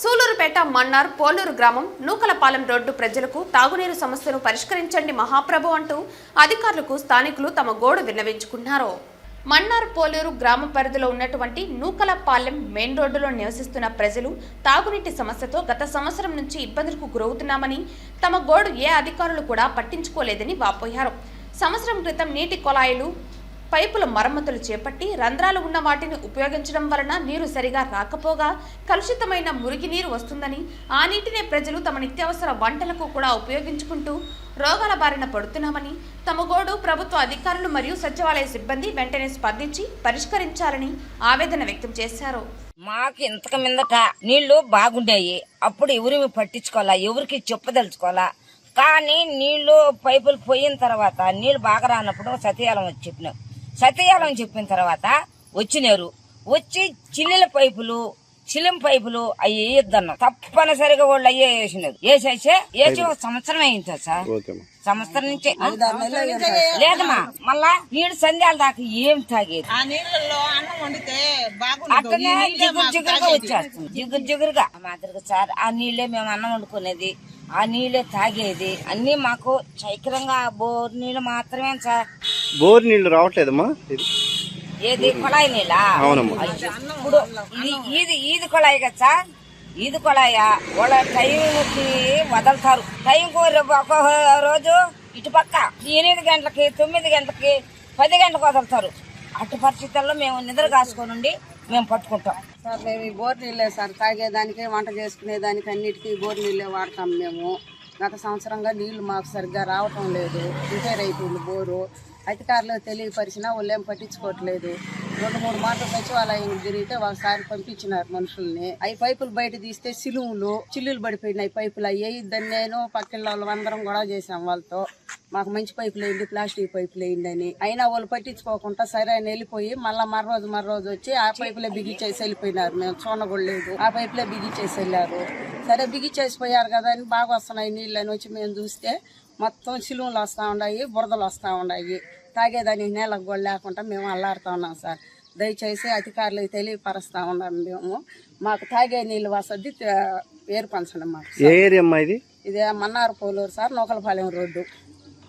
సూలూరుపేట మన్నార్ పోలూరు గ్రామం నూకలపాలెం రోడ్డు ప్రజలకు తాగునీరు సమస్యను పరిష్కరించండి మహాప్రభు అంటూ అధికారులకు స్థానికులు తమ గోడు విన్నవించుకున్నారు. మన్నార్ పోలూరు గ్రామ పరిధిలో ఉన్నటువంటి నూకలపాలెం మెయిన్ రోడ్డులో నివసిస్తున్న ప్రజలు తాగునీటి సమస్యతో గత సంవత్సరం నుంచి ఇబ్బందులకు గురవుతున్నామని, తమ గోడు ఏ అధికారులు కూడా పట్టించుకోలేదని వాపోయారు. సంవత్సరం క్రితం నీటి కొలాయిలు పైపుల మరమ్మతులు చేపట్టి రంధ్రాలు ఉన్న వాటిని ఉపయోగించడం వలన నీరు సరిగా రాకపోగా కలుషితమైన మురికి నీరు వస్తుందని, ఆ నీటినే ప్రజలు తమ నిత్యావసర వంటలకు కూడా ఉపయోగించుకుంటూ రోగాల బారిన పడుతున్నామని, తమ గోడు ప్రభుత్వ అధికారులు మరియు సచివాలయ సిబ్బంది వెంటనే స్పందించి పరిష్కరించాలని ఆవేదన వ్యక్తం చేశారు. మాకు ఇంతకు మీదట నీళ్లు బాగుండాయి. అప్పుడు ఎవరు పట్టించుకోవాలా, ఎవరికి చెప్పదలుచుకోవాలా. కానీ నీళ్లు పైపులు పోయిన తర్వాత నీళ్లు బాగా రానప్పుడు సత్యాలం వచ్చి చెప్పినాం. సత్యాలం చెప్పిన తర్వాత వచ్చినారు. వచ్చి చిల్లిల పైపులు చిలిం పైపులు అవి వేయొద్దన్నాం. తప్పనిసరిగా వాళ్ళు అయ్యే వేసినారు. వేసి ఒక సంవత్సరం అయింది సార్. సంవత్సరం నుంచే లేదమ్మా. మళ్ళా నీళ్లు సంధ్యాల దాకా ఏం తాగేది అట్లనే జిగురుగా వచ్చేస్తుంది. జిగురుగా మాదిరిగా సార్. ఆ నీళ్లే మేము అన్నం వండుకునేది, ఆ నీళ్లే తాగేది. అన్ని మాకు చైకరంగా బోర్ నీళ్లు మాత్రమే సార్. బోర్ నీళ్లు రావట్లేదమ్మా. ఏది కొళాయి నీళ్ళ? ఇప్పుడు ఈది కొళాయి కదా సార్. ఈది కొళాయ వాళ్ళ టైంకి వదలుతారు. టైంకి ఒక రోజు ఇటు పక్క 8 గంటలకి 9 గంటలకి 10 గంటలకు వదులుతారు. అటు పరిస్థితుల్లో మేము నిద్ర కాసుకొని మేము పట్టుకుంటాం సార్. మేము ఈ బోర్ నీళ్ళే సార్. తాగేదానికి, వంట చేసుకునేదానికి అన్నిటికీ బోర్ నీళ్ళే వాడతాం మేము. గత సంవత్సరంగా నీళ్లు మాకు సరిగ్గా రావటం లేదు. రిపేర్ అయిపోయింది బోరు. అధికారులు తెలియపరిచినా వాళ్ళు ఏం పట్టించుకోవట్లేదు. 2-3 మాటలు సచివాలయం తిరిగితే ఒకసారి పంపించినారు మనుషుల్ని. అవి పైపులు బయట తీస్తే చిల్లులు పడిపోయినాయి పైపులు. అవి వేయద్దని నేను పక్కిళ్ళ వాళ్ళు అందరం గొడవ చేసాం వాళ్ళతో. మాకు మంచి పైపులు వేయండి, ప్లాస్టిక్ పైపులు వేయండి అని. అయినా వాళ్ళు పట్టించుకోకుండా సరే అని వెళ్ళిపోయి మళ్ళీ మర్రోజు వచ్చి ఆ పైపులే బిగిచేసి వెళ్ళిపోయినారు. మేము చూడగొడలేదు, ఆ పైపులే బిగిచేసి వెళ్ళారు. సరే బిగిచేసిపోయారు కదా అని బాగా వస్తున్నాయి నీళ్ళు అని వచ్చి మేము చూస్తే మొత్తం చిలువలు వస్తూ ఉన్నాయి, బురదలు వస్తూ ఉన్నాయి. తాగేదానికి నీళ్ళకు కూడా లేకుండా మేము అల్లాడుతూ ఉన్నాం సార్. దయచేసి అధికారులకు తెలియపరుస్తూ ఉన్నాం మేము. మాకు తాగే నీళ్ళు వసతి ఏర్పరచండి మాకు. ఏ ఏరియా అమ్మా ఇది? ఇదే మన్నార్ పోలూరు సార్, నూకలపాలెం రోడ్డు.